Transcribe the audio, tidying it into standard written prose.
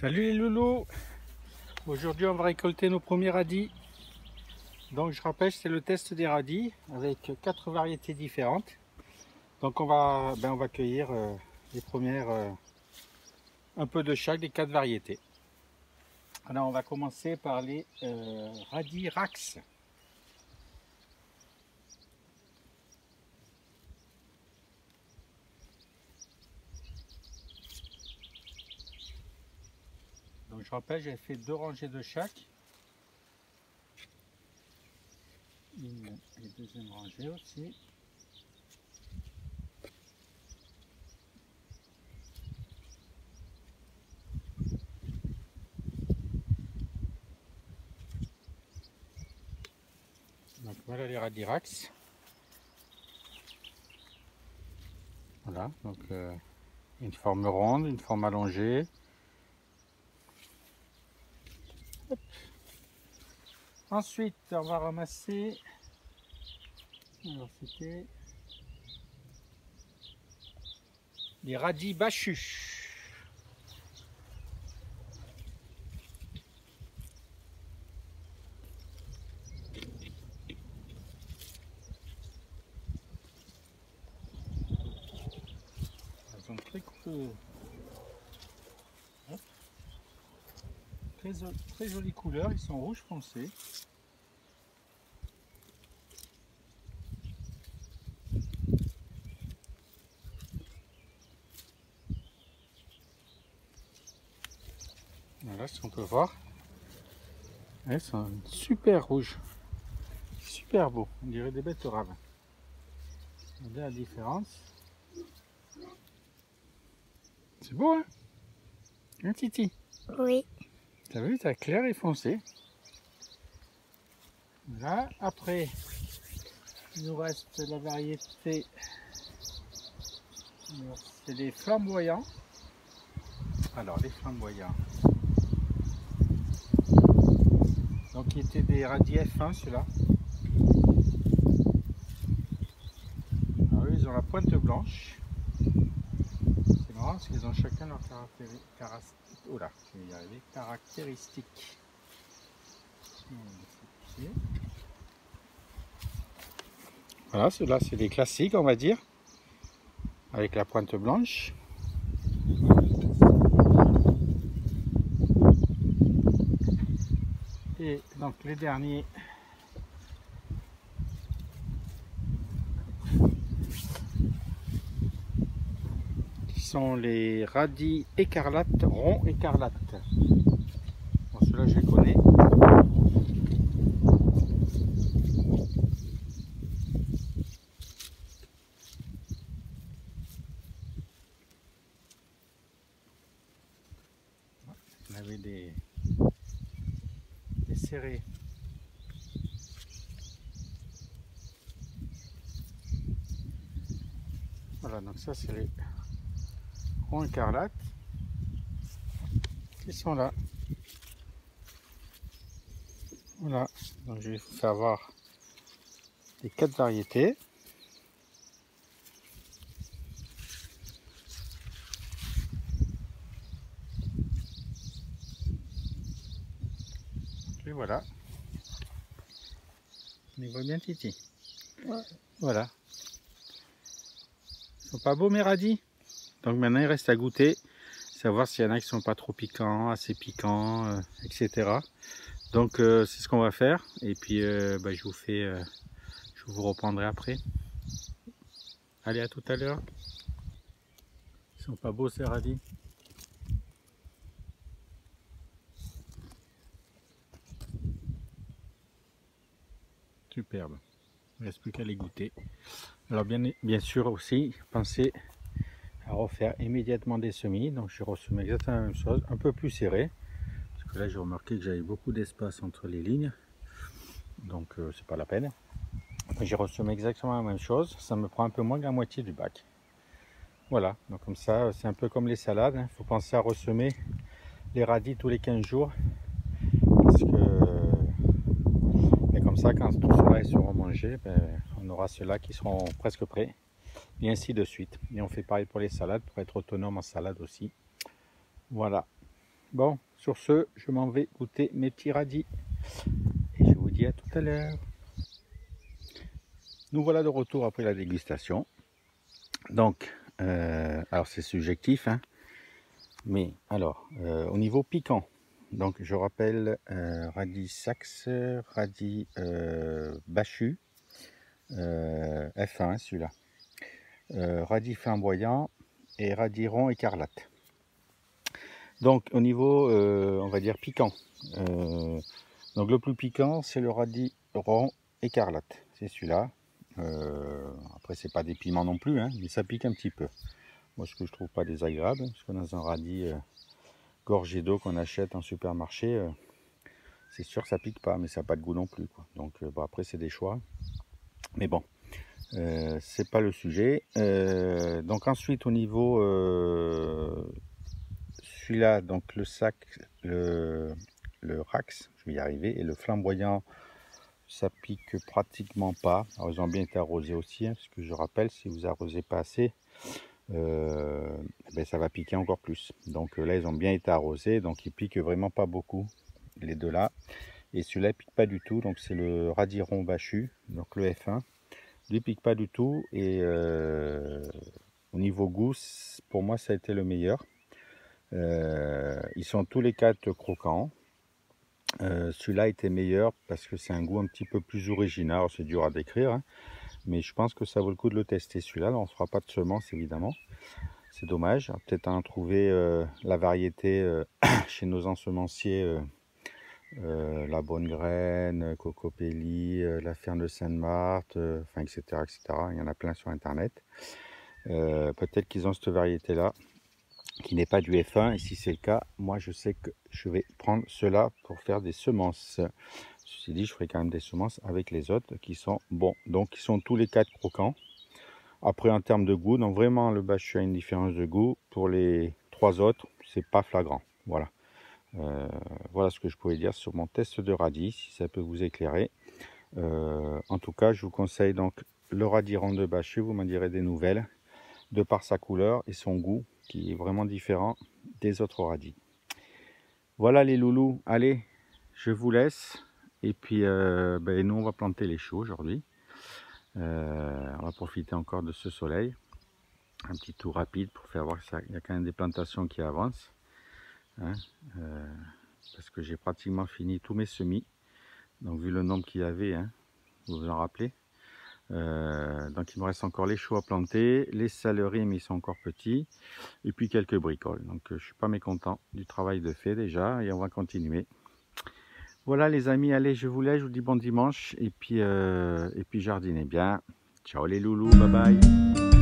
Salut les loulous. Aujourd'hui on va récolter nos premiers radis. Donc je rappelle, c'est le test des radis avec 4 variétés différentes. Donc on va cueillir les premières, un peu de chaque des 4 variétés. Alors on va commencer par les radis Rax. Donc je rappelle, j'ai fait 2 rangées de chaque. Une et deuxième rangée aussi. Donc voilà les radis Rax. Voilà, donc une forme ronde, une forme allongée. Hop. Ensuite, on va ramasser. Alors c'était les radis bachus. Elles sont très très jolies couleurs, ils sont rouge foncé. Voilà ce qu'on peut voir. Elles sont super rouges, super beaux, on dirait des betteraves. Regardez la différence. C'est beau, hein? Un Titi? Oui. T'as vu, t'as clair et foncé. Là, après, il nous reste la variété, c'est les flamboyants. Alors, les flamboyants. Donc, qui étaient des radis F1, ceux-là. Alors, eux, ils ont la pointe blanche. C'est marrant parce qu'ils ont chacun leur caractéristiques. Voilà, ceux-là, c'est des classiques, on va dire, avec la pointe blanche. Et donc les derniers, qui sont les radis écarlates, ronds écarlates. Bon, ceux-là, je les connais. On avait des serrés. Voilà, donc ça c'est les ronds écarlates qui sont là. Voilà, donc je vais vous faire voir les 4 variétés. Et voilà. On y voit bien Titi. Ouais. Voilà. Ils sont pas beaux mes radis? Donc maintenant il reste à goûter, savoir s'il y en a qui sont pas trop piquants, assez piquants, etc. Donc c'est ce qu'on va faire. Et puis je vous reprendrai après. Allez, à tout à l'heure. Ils sont pas beaux ces radis? Superbe. Il ne reste plus qu'à les goûter. Alors bien sûr aussi, pensez à refaire immédiatement des semis. Donc je ressemé exactement la même chose, un peu plus serré. Parce que là j'ai remarqué que j'avais beaucoup d'espace entre les lignes. Donc c'est pas la peine. J'ai ressemé exactement la même chose. Ça me prend un peu moins que la moitié du bac. Voilà, donc comme ça c'est un peu comme les salades. Il faut penser à ressemer les radis tous les 15 jours. Parce que comme ça, quand tout cela seront mangés, on aura ceux-là qui seront presque prêts. Et ainsi de suite. Et on fait pareil pour les salades, pour être autonome en salade aussi. Voilà. Bon, sur ce, je m'en vais goûter mes petits radis. Et je vous dis à tout à l'heure. Nous voilà de retour après la dégustation. Donc, alors c'est subjectif, hein, mais alors, au niveau piquant, donc je rappelle radis saxe, radis Bachu, F1 celui-là, radis flamboyant et radis rond écarlate. Donc au niveau, on va dire piquant, donc le plus piquant c'est le radis rond écarlate, c'est celui-là. Après c'est pas des piments non plus, hein, mais ça pique un petit peu. Moi ce que je trouve pas désagréable, parce que dans un radis gorgé d'eau qu'on achète en supermarché, c'est sûr que ça pique pas, mais ça n'a pas de goût non plus, quoi. Donc bon, après c'est des choix, mais bon, c'est pas le sujet. Donc ensuite au niveau celui-là, donc le sac, le Rax, je vais y arriver, et le flamboyant, ça pique pratiquement pas. Alors ils ont bien été arrosés aussi, hein, parce que je rappelle, si vous arrosez pas assez, ben ça va piquer encore plus. Donc là ils ont bien été arrosés, donc ils piquent vraiment pas beaucoup, les deux là. Et celui-là il pique pas du tout, donc c'est le radis rond Bachu, donc le F1. Lui pique pas du tout, et au niveau goût, pour moi ça a été le meilleur. Ils sont tous les quatre croquants. Celui-là était meilleur parce que c'est un goût un petit peu plus original. C'est dur à décrire, hein, mais je pense que ça vaut le coup de le tester. Celui-là, on ne fera pas de semences évidemment. C'est dommage. Peut-être en trouver la variété chez nos ensemenciers, la bonne graine, Cocopelli, la ferme de Sainte-Marthe, enfin, etc., etc. Il y en a plein sur internet. Peut-être qu'ils ont cette variété-là, qui n'est pas du F1, et si c'est le cas, moi je sais que je vais prendre cela pour faire des semences. Ceci dit, je ferai quand même des semences avec les autres qui sont bons. Donc ils sont tous les quatre croquants. Après en termes de goût, donc vraiment le Bachu a une différence de goût. Pour les trois autres, c'est pas flagrant. Voilà. Voilà ce que je pouvais dire sur mon test de radis, si ça peut vous éclairer. En tout cas, je vous conseille donc le radis rond de Bachu, vous m'en direz des nouvelles, de par sa couleur et son goût, qui est vraiment différent des autres radis. Voilà les loulous, allez, je vous laisse. Et puis nous on va planter les choux aujourd'hui. On va profiter encore de ce soleil. Un petit tour rapide pour faire voir qu'il y a quand même des plantations qui avancent. Hein, parce que j'ai pratiquement fini tous mes semis. Donc vu le nombre qu'il y avait, hein, vous vous en rappelez. Donc il me reste encore les choux à planter, les céleris mais ils sont encore petits, et puis quelques bricoles. Donc je suis pas mécontent du travail de fait déjà, et on va continuer. Voilà les amis, allez je vous laisse, je vous dis bon dimanche, et puis jardinez bien. Ciao les loulous, bye bye.